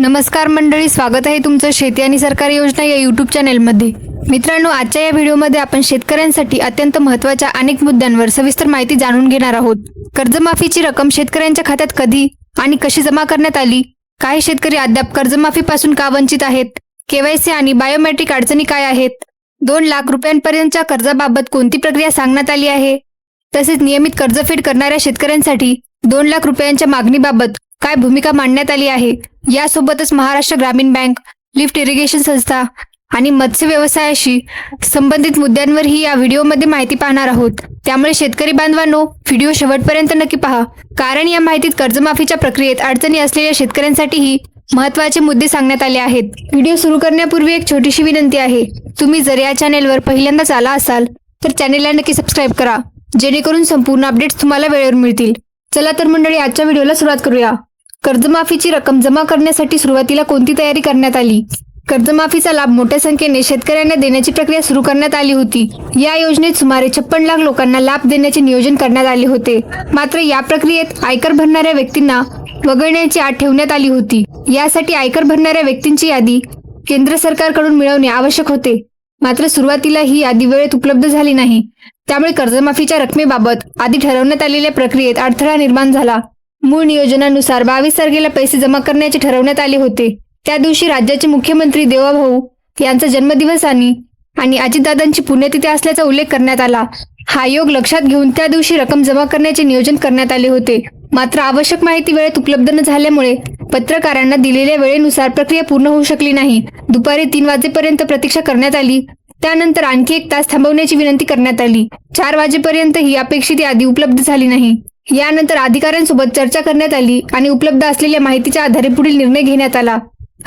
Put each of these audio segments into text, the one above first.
नमस्कार मंडळी, स्वागत आहे तुमचं शेती आणि सरकारी योजना या यूट्यूब चॅनेलमध्ये। मित्रांनो, आजच्या या व्हिडिओमध्ये आपण शेतकऱ्यांसाठी अत्यंत महत्त्वाच्या अनेक मुद्द्यांवर सविस्तर माहिती जाणून घेणार आहोत। कर्जमाफीची रक्कम शेतकऱ्यांच्या खात्यात कधी आणि कशी जमा करण्यात आली, काही शेतकरी अद्याप कर्जमाफीपासून का वंचित आहेत, केवायसी आणि बायोमेट्रिक अडचणी काय आहेत, 2 लाख रुपयांपर्यंतच्या कर्जाबाबत कोणती प्रक्रिया सांगण्यात आली आहे, तसेच नियमित कर्जफेड करणाऱ्या शेतकऱ्यांसाठी 2 लाख रुपयांच्या मागणीबाबत काय भूमिका मांडण्यात आली आहे, यासोबतच महाराष्ट्र ग्रामीण बँक, लिफ्ट इरिगेशन संस्था आणि मत्स्य व्यवसायाशी संबंधित मुद्द्यांवरही या व्हिडिओमध्ये माहिती पाहणार आहोत। त्यामुळे शेतकरी बांधवांनो, व्हिडिओ शेवटपर्यंत नक्की पहा, कारण या माहितीत कर्जमाफीच्या प्रक्रियेत अडचणी असलेल्या शेतकऱ्यांसाठीही महत्त्वाचे मुद्दे सांगण्यात आले आहेत। व्हिडिओ सुरू करण्यापूर्वी एक छोटीशी विनंती आहे, तुम्ही जर या चॅनेलवर पहिल्यांदाच आला असाल तर चॅनेलला नक्की सबस्क्राईब करा, जेणेकरून संपूर्ण अपडेट्स तुम्हाला वेळेवर मिळतील। चला तर मंडळी, आजच्या व्हिडिओला सुरुवात करूया। कर्जमाफीची रक्कम जमा करण्यासाठी सुरुवातीला कोणती तयारी करण्यात आली? कर्जमाफीचा लाभ मोठ्या संख्येने शेतकऱ्यांना देण्याची प्रक्रिया सुरू करण्यात आली होती। या योजनेत सुमारे 56 लाख लोकांना लाभ देण्याचे नियोजन करण्यात आले होते। मात्र या प्रक्रियेत आयकर भरणाऱ्या व्यक्तींना वगळण्याची अट ठेवण्यात आली होती। यासाठी आयकर भरणाऱ्या व्यक्तींची यादी केंद्र सरकारकडून मिळवणे आवश्यक होते। मात्र सुरुवातीला ही यादी वेळेत उपलब्ध झाली नाही, त्यामुळे कर्जमाफीच्या रकमेबाबत आधी ठरवण्यात आलेल्या प्रक्रियेत अडथळा निर्माण झाला। मूळ नियोजनानुसार 22 तारखेला पैसे जमा करण्याचे ठरवण्यात आले होते। त्या दिवशी राज्याचे मुख्यमंत्री देवाभाऊ यांचा जन्मदिवस आणि अजितदादांची पुण्यतिथी असल्याचा उल्लेख करण्यात आला। हा योग लक्षात घेऊन त्या दिवशी रक्कम जमा करण्याचे नियोजन करण्यात आले होते। मात्र आवश्यक माहिती वेळेत उपलब्ध न झाल्यामुळे पत्रकारांना दिलेल्या वेळेनुसार प्रक्रिया पूर्ण होऊ शकली नाही। दुपारी 3 वाजेपर्यंत प्रतीक्षा करण्यात आली, त्यानंतर आणखी 1 तास थांबवण्याची विनंती करण्यात आली। 4 वाजेपर्यंत ही अपेक्षित यादी उपलब्ध झाली नाही। यानंतर अधिकाऱ्यांसोबत चर्चा करण्यात आली आणि उपलब्ध असलेल्या माहितीच्या आधारे पुढील निर्णय घेण्यात आला।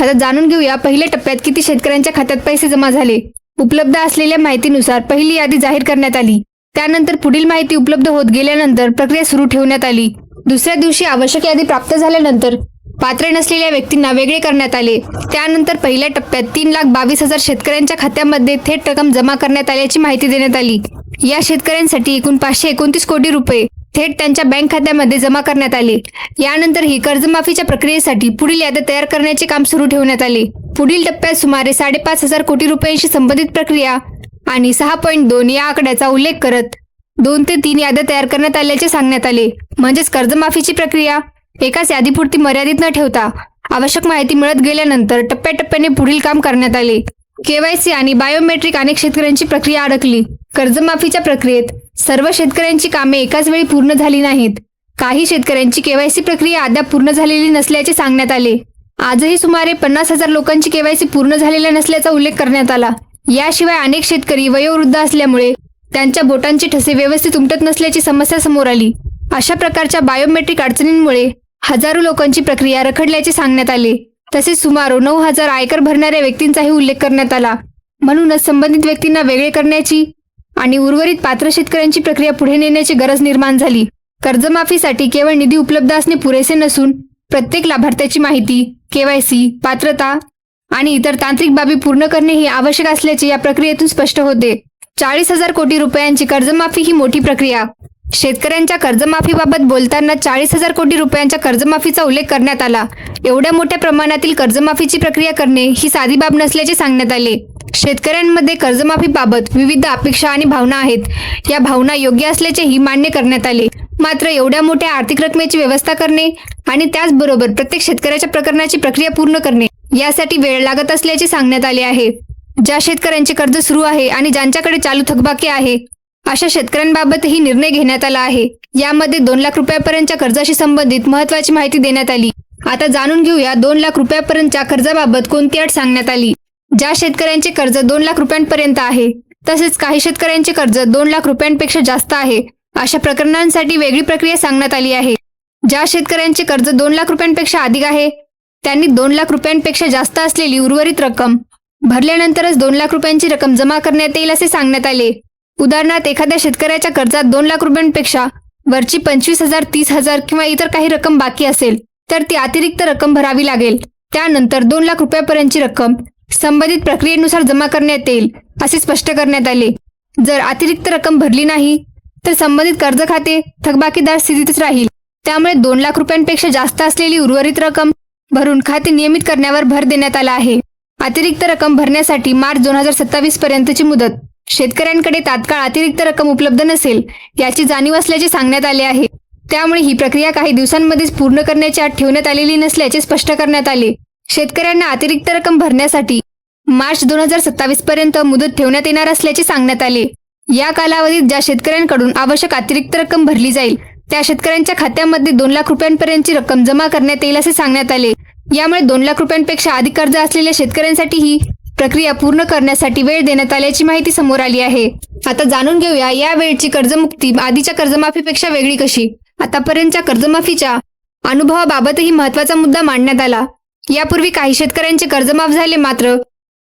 आता जाणून घेऊया, पहिल्या टप्प्यात किती शेतकऱ्यांच्या खात्यात पैसे जमा झाले। उपलब्ध असलेल्या माहितीनुसार पहिली यादी जाहीर करण्यात आली। त्यानंतर पुढील माहिती उपलब्ध होत गेल्यानंतर प्रक्रिया सुरू ठेवण्यात आली। दुसऱ्या दिवशी आवश्यक यादी प्राप्त झाल्यानंतर पात्र नसलेल्या व्यक्तींना वेगळे करण्यात आले। त्यानंतर पहिल्या टप्प्यात 3,22,000 शेतकऱ्यांच्या खात्यामध्ये थेट रक्कम जमा करण्यात आल्याची माहिती देण्यात आली। या शेतकऱ्यांसाठी एकूण 529 कोटी रुपये थेट त्यांच्या बँक खात्यामध्ये जमा करण्यात आले। यानंतर ही कर्जमाफीच्या प्रक्रियेसाठी पुढील याद्या तयार करण्याचे काम सुरू ठेवण्यात आले। पुढील टप्प्यात सुमारे 5,500 कोटी रुपयांशी संबंधित प्रक्रिया आणि 6.2 या आकड्याचा उल्लेख करत 2 ते 3 याद्या तयार करण्यात आल्याचे सांगण्यात आले। म्हणजेच कर्जमाफीची प्रक्रिया एकाच यादीपुरती मर्यादित न ठेवता आवश्यक माहिती मिळत गेल्यानंतर टप्प्याटप्प्याने पुढील काम करण्यात आले। केवायसी आणि बायोमेट्रिक अनेक शेतकऱ्यांची प्रक्रिया अडकली। कर्जमाफीच्या प्रक्रियेत सर्व शेतकऱ्यांची कामे एकाच वेळी पूर्ण झाली नाहीत। काही शेतकऱ्यांची केवायसी प्रक्रिया अद्याप पूर्ण झालेली नसल्याचे सांगण्यात आले। आजही सुमारे 50,000 लोकांची केवायसी पूर्ण झालेल्या नसल्याचा उल्लेख करण्यात आला। याशिवाय अनेक शेतकरी वयोवृद्ध असल्यामुळे त्यांच्या बोटांचे ठसे व्यवस्थित उमटत नसल्याची समस्या समोर आली। अशा प्रकारच्या बायोमेट्रिक अडचणींमुळे हजारो लोकांची प्रक्रिया रखडल्याचे सांगण्यात आले। तसेच सुमारे 9,000 आयकर भरणाऱ्या व्यक्तींचाही उल्लेख करण्यात आला। म्हणूनच संबंधित व्यक्तींना वेगळे करण्याची आणि उर्वरित पात्र शेतकऱ्यांची प्रक्रिया पुढे नेण्याची गरज निर्माण झाली। कर्जमाफीसाठी केवळ निधी उपलब्ध असणे पुरेसे नसून प्रत्येक लाभार्थ्याची माहिती, केवायसी, पात्रता आणि इतर तांत्रिक बाबी पूर्ण करणे ही आवश्यक असल्याचे या प्रक्रियेतून स्पष्ट होते। 40,000 कोटी रुपयांची कर्जमाफी ही मोठी प्रक्रिया। शेतकऱ्यांच्या कर्जमाफीबाबत बोलताना 40,000 कोटी रुपयांच्या कर्जमाफीचा उल्लेख करण्यात आला। एवढ्या मोठ्या प्रमाणातील कर्जमाफीची प्रक्रिया करणे ही साधी बाब नसल्याचे सांगण्यात आले। शेतकऱ्यांमध्ये कर्जमाफीबाबत विविध अपेक्षा आणि भावना आहेत। या भावना योग्य असल्याचेही मान्य करण्यात आले। मात्र एवढ्या मोठ्या आर्थिक रकमेची व्यवस्था करणे आणि त्याचबरोबर प्रत्येक शेतकऱ्याच्या प्रकरणाची प्रक्रिया पूर्ण करणे यासाठी वेळ लागत असल्याचे सांगण्यात आले आहे। ज्या शेतकऱ्यांचे कर्ज सुरू आहे आणि ज्यांच्याकडे चालू थकबाकी आहे, अशा शेतकऱ्यांबाबतही निर्णय घेण्यात आला आहे। यामध्ये 2 लाख रुपयांपर्यंतच्या कर्जाशी संबंधित महत्त्वाची माहिती देण्यात आली। आता जाणून घेऊया 2 लाख रुपयांपर्यंतच्या कर्जाबाबत कोणती अट सांगण्यात आली। ज्या शेतकऱ्यांचे कर्ज 2 लाख रुपयांपर्यंत आहे, तसेच काही शेतकऱ्यांचे कर्ज 2 लाख रुपयांपेक्षा जास्त आहे, अशा प्रकरणांसाठी वेगळी प्रक्रिया सांगण्यात आली आहे। ज्या शेतकऱ्यांचे कर्ज 2 लाख रुपयांपेक्षा अधिक आहे, त्यांनी 2 लाख रुपयांपेक्षा जास्त असलेली उर्वरित रक्कम भरल्यानंतरच 2 लाख रुपयांची रक्कम जमा करण्यात येईल असे सांगण्यात आले। उदाहरणार्थ, एखाद्या शेतकऱ्याच्या कर्जात 2 लाख रुपयांपेक्षा वरची 25,000, 30,000 किंवा इतर काही रक्कम बाकी असेल तर ती अतिरिक्त रक्कम भरावी लागेल। त्यानंतर 2 लाख रुपयांपर्यंतची रक्कम संबंधित प्रक्रियेनुसार जमा करण्यात येईल असे स्पष्ट करण्यात आले। जर अतिरिक्त रक्कम भरली नाही तर संबंधित कर्ज खाते थकबाकीदार स्थितीतच राहील। त्यामुळे 2 लाख रुपयांपेक्षा जास्त असलेली उर्वरित रक्कम भरून खाते नियमित करण्यावर भर देण्यात आला आहे. अतिरिक्त रक्कम भरण्यासाठी मार्च 2027 पर्यंतची मुदत. शेतकऱ्यांकडे तात्काळ अतिरिक्त रक्कम उपलब्ध नसेल याची जाणीव असल्याचे सांगण्यात आले आहे. त्यामुळे ही प्रक्रिया काही दिवसांमध्येच पूर्ण करण्याची अट ठेवण्यात आलेली नसल्याचे स्पष्ट करण्यात आले. शेतकऱ्यांना अतिरिक्त रक्कम भरण्यासाठी मार्च 2027 पर्यंत मुदत ठेवण्यात येणार असल्याचे सांगण्यात आले. या कालावधीत ज्या शेतकऱ्यांकडून आवश्यक अतिरिक्त रक्कम भरली जाईल त्या शेतकऱ्यांच्या खात्यामध्ये 2 लाख रुपयांपर्यंतची रक्कम जमा करण्यात येईल असे सांगण्यात आले. यामुळे 2 लाख रुपयांपेक्षा अधिक कर्ज असलेल्या शेतकऱ्यांसाठी ही प्रक्रिया पूर्ण करण्यासाठी वेळ देण्यात आल्याची माहिती समोर आली आहे. आता जाणून घेऊया या वेळची कर्जमुक्ती आधीच्या कर्जमाफीपेक्षा वेगळी कशी. आतापर्यंतच्या कर्जमाफीच्या अनुभवाबाबतही महत्त्वाचा मुद्दा मांडण्यात आला. यापूर्वी काही शेतकऱ्यांचे कर्ज माफ झाले, मात्र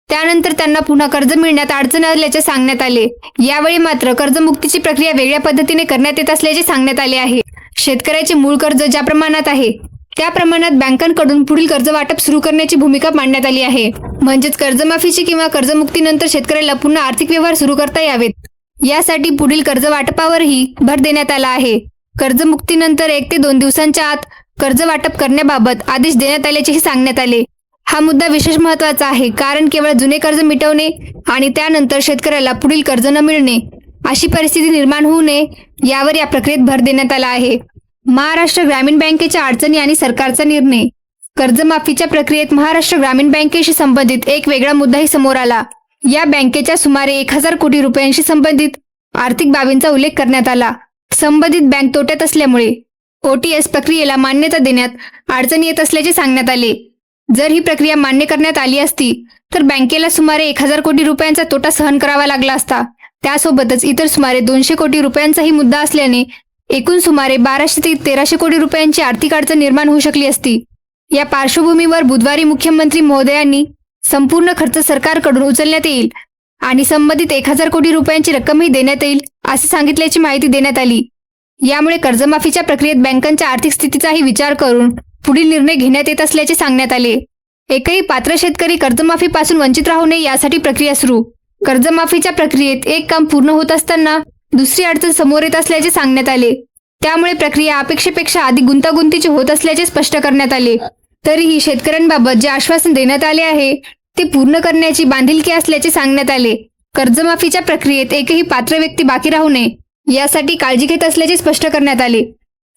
त्यानंतर त्यांना पुन्हा कर्ज मिळण्यात अडचण आल्याचे सांगण्यात आले. यावेळी मात्र कर्जमुक्तीची प्रक्रिया वेगळ्या पद्धतीने करण्यात येत असल्याचे सांगण्यात आले आहे. शेतकऱ्याचे मूळ कर्ज ज्या प्रमाणात आहे त्या प्रमाणात बँकांकडून पुढील कर्ज वाटप सुरू करण्याची भूमिका मांडण्यात आली आहे. म्हणजेच कर्जमाफीची किंवा कर्जमुक्तीनंतर शेतकऱ्याला पुन्हा आर्थिक व्यवहार सुरू करता यावेत यासाठी पुढील कर्ज वाटपावरही भर देण्यात आला आहे. कर्जमुक्तीनंतर 1 ते 2 दिवसांच्या आत कर्ज वाटप करण्याबाबत आदेश देण्यात आल्याचेही सांगण्यात आले. हा मुद्दा विशेष महत्त्वाचा आहे, कारण केवळ जुने कर्ज मिटवणे आणि त्यानंतर शेतकऱ्याला पुढील कर्ज न मिळणे अशी परिस्थिती निर्माण होऊ नये यावर या प्रक्रियेत भर देण्यात आला आहे. महाराष्ट्र ग्रामीण बँकेच्या अडचणी आणि सरकारचा निर्णय. कर्जमाफीच्या प्रक्रियेत महाराष्ट्र ग्रामीण बँकेशी संबंधित एक वेगळा मुद्दाही समोर आला. या बँकेच्या सुमारे 1000 कोटी रुपयांशी संबंधित आर्थिक बाबींचा उल्लेख करण्यात आला. संबंधित बँक तोट्यात असल्यामुळे OTS प्रक्रियेला मान्यता देण्यात अडचणी येत असल्याचे सांगण्यात आले. जर ही प्रक्रिया मान्य करण्यात आली असती तर बँकेला सुमारे 1000 कोटी रुपयांचा तोटा सहन करावा लागला असता. त्यासोबतच इतर सुमारे 200 कोटी रुपयांचाही मुद्दा असल्याने एकूण सुमारे 1200 ते 1300 कोटी रुपयांची आर्थिक अडचण निर्माण होऊ शकली असती. या पार्श्वभूमीवर बुधवारी मुख्यमंत्री महोदयांनी संपूर्ण खर्च सरकारकडून उचलण्यात येईल आणि संबंधित 1000 कोटी रुपयांची रक्कमही देण्यात येईल असे सांगितल्याची माहिती देण्यात आली. यामुळे कर्जमाफीच्या प्रक्रियेत बँकांच्या आर्थिक स्थितीचाही विचार करून पुढील निर्णय घेण्यात येत असल्याचे सांगण्यात आले. एकही पात्र शेतकरी कर्जमाफीपासून वंचित राहू नये यासाठी प्रक्रिया सुरू. कर्जमाफीच्या प्रक्रियेत एक काम पूर्ण होत असताना दुसरी अडचण समोर येत असल्याचे सांगण्यात आले. त्यामुळे प्रक्रिया अपेक्षेपेक्षा अधिक गुंतागुंतीची होत असल्याचे स्पष्ट करण्यात आले. तरीही शेतकऱ्यांबाबत जे आश्वासन देण्यात आले आहे ते पूर्ण करण्याची बांधिलकी असल्याचे सांगण्यात आले. कर्जमाफीच्या प्रक्रियेत एकही पात्र व्यक्ती बाकी राहू नये यासाठी काळजी घेत असल्याचे स्पष्ट करण्यात आले.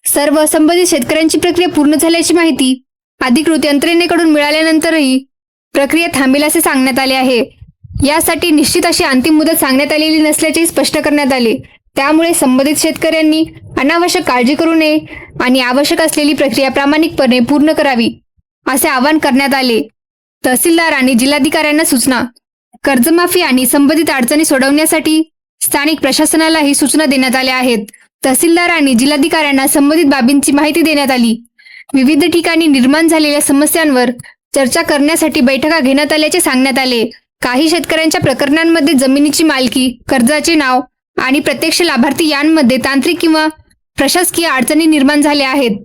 सर्व संबंधित शेतकऱ्यांची प्रक्रिया पूर्ण झाल्याची माहिती अधिकृत यंत्रणेकडून मिळाल्यानंतरही प्रक्रिया थांबेल असे सांगण्यात आले आहे. यासाठी निश्चित अशी अंतिम मुदत सांगण्यात आलेली नसल्याचे स्पष्ट करण्यात आले. त्यामुळे संबंधित शेतकऱ्यांनी अनावश्यक काळजी करू नये आणि आवश्यक असलेली प्रक्रिया प्रामाणिकपणे पूर्ण करावी असे आवाहन करण्यात आले. तहसीलदार आणि जिल्हाधिकाऱ्यांना सूचना. कर्जमाफी आणि संबंधित अडचणी सोडवण्यासाठी स्थानिक प्रशासनालाही सूचना देण्यात आल्या आहेत. तहसीलदार आणि जिल्हाधिकाऱ्यांना संबंधित बाबींची माहिती देण्यात आली. विविध ठिकाणी निर्माण झालेल्या समस्यांवर चर्चा करण्यासाठी बैठका घेण्यात आल्याचे सांगण्यात आले. काही शेतकऱ्यांच्या प्रकरणांमध्ये जमिनीची मालकी, कर्जाचे नाव आणि प्रत्यक्ष लाभार्थी यांमध्ये तांत्रिक किंवा प्रशासकीय अडचणी निर्माण झाल्या आहेत.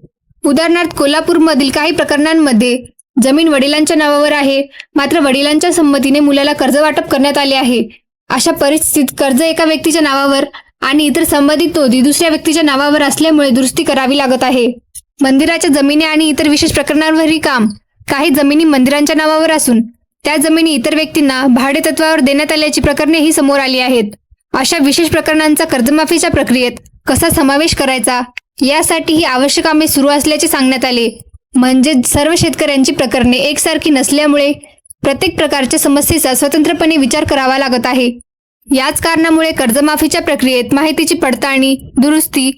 उदाहरणार्थ कोल्हापूरमधील काही प्रकरणांमध्ये जमीन वडिलांच्या नावावर आहे, मात्र वडिलांच्या संमतीने मुलाला कर्ज वाटप करण्यात आले आहे. अशा परिस्थितीत कर्ज एका व्यक्तीच्या नावावर आणि इतर संबंधित नोंदी दुसऱ्या व्यक्तीच्या नावावर असल्यामुळे दुरुस्ती करावी लागत आहे. मंदिराच्या जमिनी आणि इतर विशेष प्रकरणांवरही काम. काही जमिनी मंदिरांच्या नावावर असून त्या जमिनी इतर व्यक्तींना भाडे तत्वावर देण्यात आल्याची प्रकरणेही समोर आली आहेत. अशा विशेष प्रकरणांचा कर्जमाफीच्या प्रक्रियेत कसा समावेश करायचा यासाठी ही आवश्यक कामे सुरू असल्याचे सांगण्यात आले. म्हणजे सर्व शेतकऱ्यांची प्रकरणे एकसारखी नसल्यामुळे प्रत्येक प्रकारच्या समस्येचा स्वतंत्रपणे विचार करावा लागत आहे. याच कारणामुळे कर्जमाफीच्या प्रक्रियेत माहितीची पडताळणी, दुरुस्ती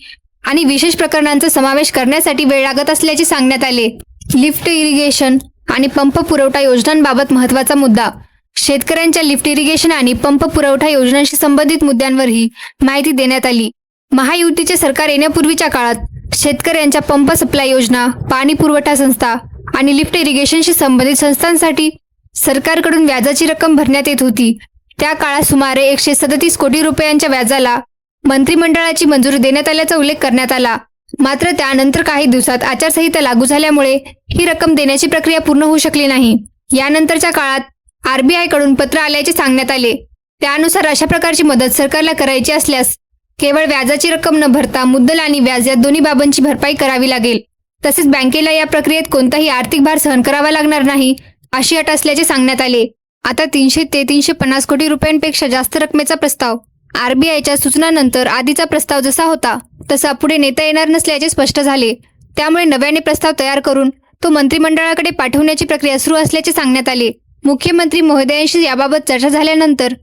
आणि विशेष प्रकरणांचा समावेश करण्यासाठी वेळ लागत असल्याचे सांगण्यात आले. लिफ्ट इरिगेशन आणि पंप पुरवठा योजनांबाबत महत्त्वाचा मुद्दा. शेतकऱ्यांच्या लिफ्ट इरिगेशन आणि पंप पुरवठा योजनांशी संबंधित मुद्द्यांवरही माहिती देण्यात आली. महायुतीचे सरकार येण्यापूर्वीच्या काळात शेतकऱ्यांच्या पंप सप्लाय योजना, पाणी पुरवठा संस्था आणि लिफ्ट इरिगेशनशी संबंधित संस्थांसाठी सरकारकडून व्याजाची रक्कम भरण्यात येत होती. त्या काळात सुमारे 137 कोटी रुपयांच्या व्याजाला मंत्रिमंडळाची मंजुरी देण्यात आल्याचा उल्लेख करण्यात आला. मात्र त्यानंतर काही दिवसात आचारसंहिता लागू झाल्यामुळे ही रक्कम देण्याची प्रक्रिया पूर्ण होऊ शकली नाही. यानंतरच्या काळात RBI कडून पत्र आल्याचे सांगण्यात आले. त्यानुसार अशा प्रकारची मदत सरकारला करायची असल्यास केवळ व्याजाची रक्कम न भरता मुद्दल आणि व्याज या दोन्ही बाबींची भरपाई करावी लागेल. तसेच बँकेला या प्रक्रियेत कोणताही आर्थिक भार सहन करावा लागणार नाही अशी अट असल्याचे सांगण्यात आले. आता 300 ते 350 कोटी रुपयांपेक्षा जास्त रकमेचा प्रस्ताव आरबीआयच्या सूचनानंतर आधीचा प्रस्ताव जसा होता तसा पुढे नेता येणार नसल्याचे स्पष्ट झाले. त्यामुळे नव्याने प्रस्ताव तयार करून तो मंत्रिमंडळाकडे पाठवण्याची प्रक्रिया सुरू असल्याचे सांगण्यात आले. मुख्यमंत्री महोदयांशी याबाबत चर्चा झाल्यानंतर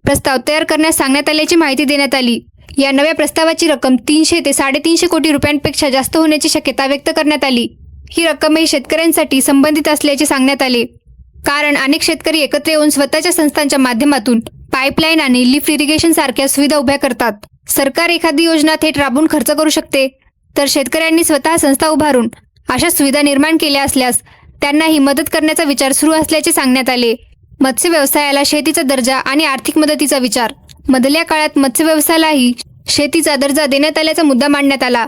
प्रस्ताव तयार करण्यास सांगण्यात आल्याची माहिती देण्यात आली. या नव्या प्रस्तावाची रक्कम 300 ते 350 कोटी रुपयांपेक्षा जास्त होण्याची शक्यता व्यक्त करण्यात आली. ही रक्कमही शेतकऱ्यांसाठी संबंधित असल्याचे सांगण्यात आले. कारण अनेक शेतकरी एकत्र येऊन स्वतःच्या संस्थांच्या माध्यमातून पाईपलाईन आणि लिफ्ट इरिगेशन सारख्या सुविधा उभ्या करतात. सरकार एखादी योजना थेट राबवून खर्च करू शकते, तर शेतकऱ्यांनी स्वतः संस्था उभारून अशा सुविधा निर्माण केल्या असल्यास त्यांनाही मदत करण्याचा विचार सुरू असल्याचे सांगण्यात आले. मत्स्य व्यवसायाला शेतीचा दर्जा आणि आर्थिक मदतीचा विचार. मधल्या काळात मत्स्य व्यवसायालाही शेतीचा दर्जा देण्यात आल्याचा मुद्दा मांडण्यात आला.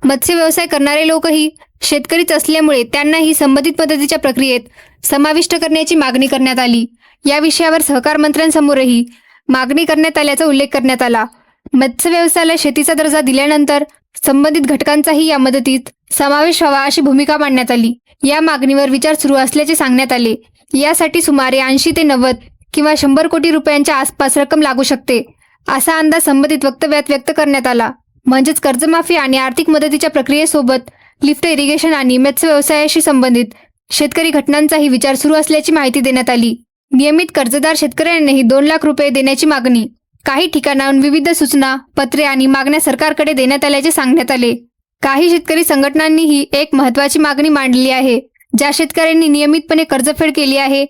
मत्स्य व्यवसाय करणारे लोकही शेतकरीच असल्यामुळे त्यांनाही संबंधित मदतीच्या प्रक्रियेत समाविष्ट करण्याची मागणी करण्यात आली. या विषयावर सहकार मंत्र्यांसमोरही मागणी करण्यात आल्याचा उल्लेख करण्यात आला. मत्स्य व्यवसायाला शेतीचा दर्जा दिल्यानंतर संबंधित घटकांचाही या मदतीत समावेश व्हावा अशी भूमिका मांडण्यात आली. या मागणीवर विचार सुरू असल्याचे सांगण्यात आले. यासाठी सुमारे 80 ते 90 किंवा 100 कोटी रुपयांच्या आसपास रक्कम लागू शकते, असा अंदाज संबंधित वक्तव्यात व्यक्त करण्यात आला. म्हणजेच कर्जमाफी आणि आर्थिक मदतीच्या प्रक्रियेसोबत लिफ्ट इरिगेशन आणि मत्स्य व्यवसायाशी संबंधित शेतकरी घटनांचाही विचार सुरू असल्याची माहिती देण्यात आली. नियमित कर्जदार शेतकऱ्यांनाही 2 लाख रुपये देण्याची मागणी. काही ठिकाणाहून विविध सूचना, पत्रे आणि मागण्या सरकारकडे देण्यात आल्याचे सांगण्यात आले. काही शेतकरी संघटनांनीही एक महत्त्वाची मागणी मांडली आहे. ज्या शेतकऱ्यांनी नियमितपणे कर्जफेड केली आहे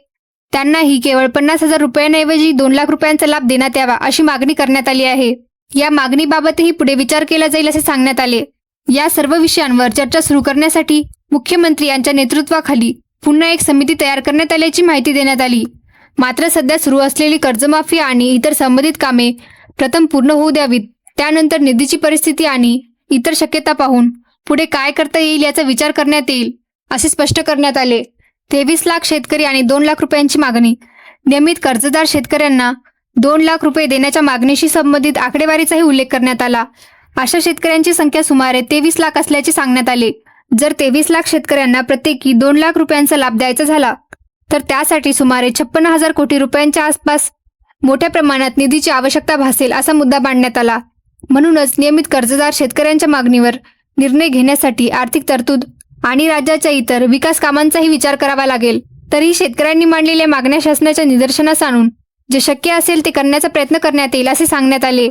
त्यांनाही केवळ 50,000 रुपयांऐवजी 2 लाख रुपयांचा लाभ देण्यात यावा अशी मागणी करण्यात आली आहे. या मागणीबाबतही पुढे विचार केला जाईल असे सांगण्यात आले. या सर्व विषयांवर चर्चा सुरू करण्यासाठी मुख्यमंत्री यांच्या नेतृत्वाखाली पुन्हा एक समिती तयार करण्यात आल्याची माहिती देण्यात आली. मात्र सध्या सुरू असलेली कर्जमाफी आणि इतर संबंधित कामे प्रथम पूर्ण होऊ द्यावीत. त्यानंतर निधीची परिस्थिती आणि इतर शक्यता पाहून पुढे काय करता येईल याचा विचार करण्यात येईल असे स्पष्ट करण्यात आले. 23 लाख शेतकरी आणि 2 लाख रुपयांची मागणी. नियमित कर्जदार शेतकऱ्यांना 2 लाख रुपये देण्याच्या मागणीशी संबंधित आकडेवारीचाही उल्लेख करण्यात आला. अशा शेतकऱ्यांची संख्या सुमारे 23 लाख असल्याचे सांगण्यात आले. जर 23 लाख शेतकऱ्यांना प्रत्येकी 2 लाख रुपयांचा लाभ द्यायचा झाला तर त्यासाठी सुमारे 56,000 कोटी रुपयांच्या आसपास मोठ्या प्रमाणात निधीची आवश्यकता भासेल असा मुद्दा मांडण्यात आला. म्हणूनच नियमित कर्जदार शेतकऱ्यांच्या मागणीवर निर्णय घेण्यासाठी आर्थिक तरतूद आणि राज्याच्या इतर विकास कामांचाही विचार करावा लागेल. तरीही शेतकऱ्यांनी मांडलेल्या मागण्या शासनाच्या निदर्शनास आणून जे शक्य असेल ते करण्याचा प्रयत्न करण्यात येईल असे सांगण्यात आले.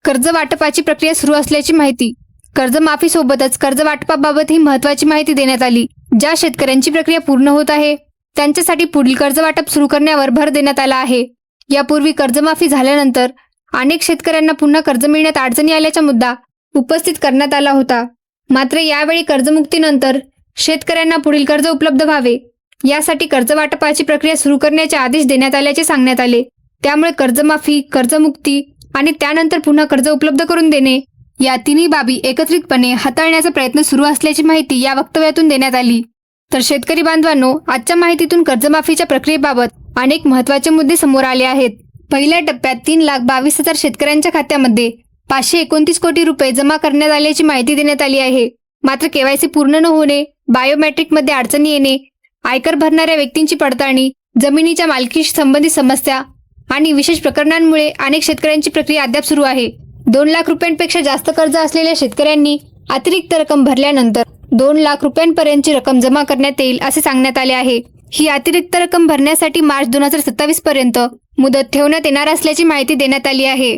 कर्ज वाटपाची प्रक्रिया सुरू असल्याची माहिती. कर्जमाफीसोबतच कर्ज वाटपाबाबतही महत्त्वाची माहिती देण्यात आली. ज्या शेतकऱ्यांची प्रक्रिया पूर्ण होत आहे त्यांच्यासाठी पुढील कर्ज वाटप सुरू करण्यावर भर देण्यात आला आहे. यापूर्वी कर्जमाफी झाल्यानंतर अनेक शेतकऱ्यांना पुन्हा कर्ज मिळण्यात अडचणी आल्याचा मुद्दा उपस्थित करण्यात आला होता. मात्र यावेळी कर्जमुक्तीनंतर शेतकऱ्यांना पुढील कर्ज उपलब्ध व्हावे यासाठी कर्ज वाटपाची प्रक्रिया सुरू करण्याचे आदेश देण्यात आल्याचे सांगण्यात आले. त्यामुळे कर्जमाफी, कर्जमुक्ती आणि त्यानंतर पुन्हा कर्ज उपलब्ध करून देणे या तिन्ही बाबी एकत्रितपणे हाताळण्याचा प्रयत्न सुरू असल्याची माहिती या वक्तव्यातून देण्यात आली. तर शेतकरी बांधवांनो, आजच्या माहितीतून कर्जमाफीच्या प्रक्रियेबाबत अनेक महत्त्वाचे मुद्दे समोर आले आहेत. पहिल्या टप्प्यात 3,22,000 शेतकऱ्यांच्या खात्यामध्ये 529 कोटी रुपये जमा करण्यात आल्याची माहिती देण्यात आली आहे. मात्र केवायसी पूर्ण न होणे, बायोमेट्रिकमध्ये अडचणी येणे, आयकर भरणाऱ्या व्यक्तींची पडताळणी, जमिनीच्या मालकीशी संबंधित समस्या आणि विशेष प्रकरणांमुळे अनेक शेतकऱ्यांची प्रक्रिया अद्याप सुरू आहे. 2 लाख रुपयांपेक्षा जास्त कर्ज असलेल्या शेतकऱ्यांनी अतिरिक्त रक्कम भरल्यानंतर 2 लाख रुपयांपर्यंतची रक्कम जमा करण्यात येईल असे सांगण्यात आले आहे. ही अतिरिक्त रक्कम भरण्यासाठी मार्च 2027 पर्यंत मुदत ठेवण्यात येणार असल्याची माहिती देण्यात आली आहे.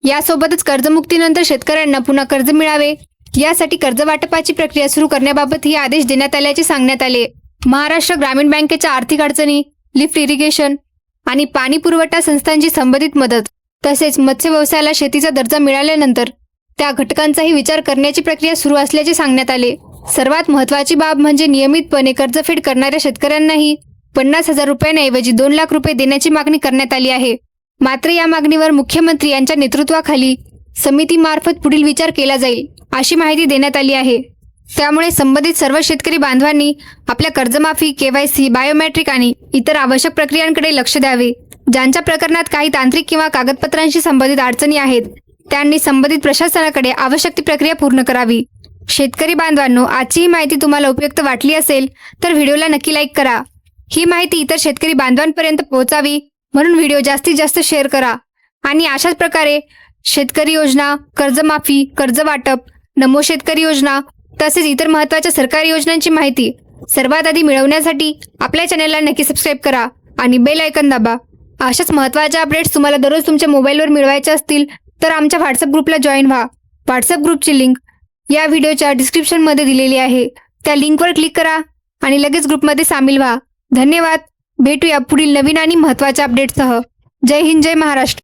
यासोबतच कर्जमुक्तीनंतर शेतकऱ्यांना पुन्हा कर्ज मिळावे यासाठी कर्ज वाटपाची प्रक्रिया सुरू करण्याबाबतही आदेश देण्यात आल्याचे सांगण्यात आले. महाराष्ट्र ग्रामीण बँकेच्या आर्थिक अडचणी, लिफ्ट इरिगेशन आणि पाणी पुरवठा संस्थांची संबंधित मदत तसेच मत्स्य व्यवसायाला शेतीचा दर्जा मिळाल्यानंतर त्या घटकांचाही विचार करण्याची प्रक्रिया सुरू असल्याचे सांगण्यात आले. सर्वात महत्त्वाची बाब म्हणजे नियमितपणे कर्जफेड करणाऱ्या शेतकऱ्यांनाही 50,000 रुपयांऐवजी 2 लाख रुपये देण्याची मागणी करण्यात आली आहे. मात्र या मागणीवर मुख्यमंत्री यांच्या नेतृत्वाखाली समितीमार्फत पुढील विचार केला जाईल अशी माहिती देण्यात आली आहे. त्यामुळे संबंधित सर्व शेतकरी बांधवांनी आपल्या कर्जमाफी, केवायसी, बायोमेट्रिक आणि इतर आवश्यक प्रक्रियांकडे लक्ष द्यावे. ज्यांच्या प्रकरणात काही तांत्रिक किंवा कागदपत्रांशी संबंधित अडचणी आहेत त्यांनी संबंधित प्रशासनाकडे आवश्यक ती प्रक्रिया पूर्ण करावी. शेतकरी बांधवांनो, आजची ही माहिती तुम्हाला उपयुक्त वाटली असेल तर व्हिडिओला नक्की लाईक करा. ही माहिती इतर शेतकरी बांधवांपर्यंत पोहोचावी म्हणून व्हिडिओ जास्तीत जास्त शेअर करा. आणि अशाच प्रकारे शेतकरी योजना, कर्जमाफी, कर्ज वाटप, नमो शेतकरी योजना तसेच इतर महत्त्वाच्या सरकारी योजनांची माहिती सर्वात आधी मिळवण्यासाठी आपल्या चॅनलला नक्की सबस्क्राईब करा आणि बेल आयकॉन दाबा. अशाच महत्त्वाच्या अपडेट्स तुम्हाला दररोज तुमच्या मोबाईलवर मिळवायच्या असतील तर आमच्या व्हॉट्सअप ग्रुपला जॉईन व्हा. व्हॉट्सअप ग्रुपची लिंक या व्हिडिओच्या डिस्क्रिप्शनमध्ये दिलेली आहे. त्या लिंकवर क्लिक करा आणि लगेच ग्रुपमध्ये सामील व्हा. धन्यवाद. भेटूया पुढील नवीन आणि महत्त्वाच्या अपडेट्ससह. जय हिंद, जय महाराष्ट्र.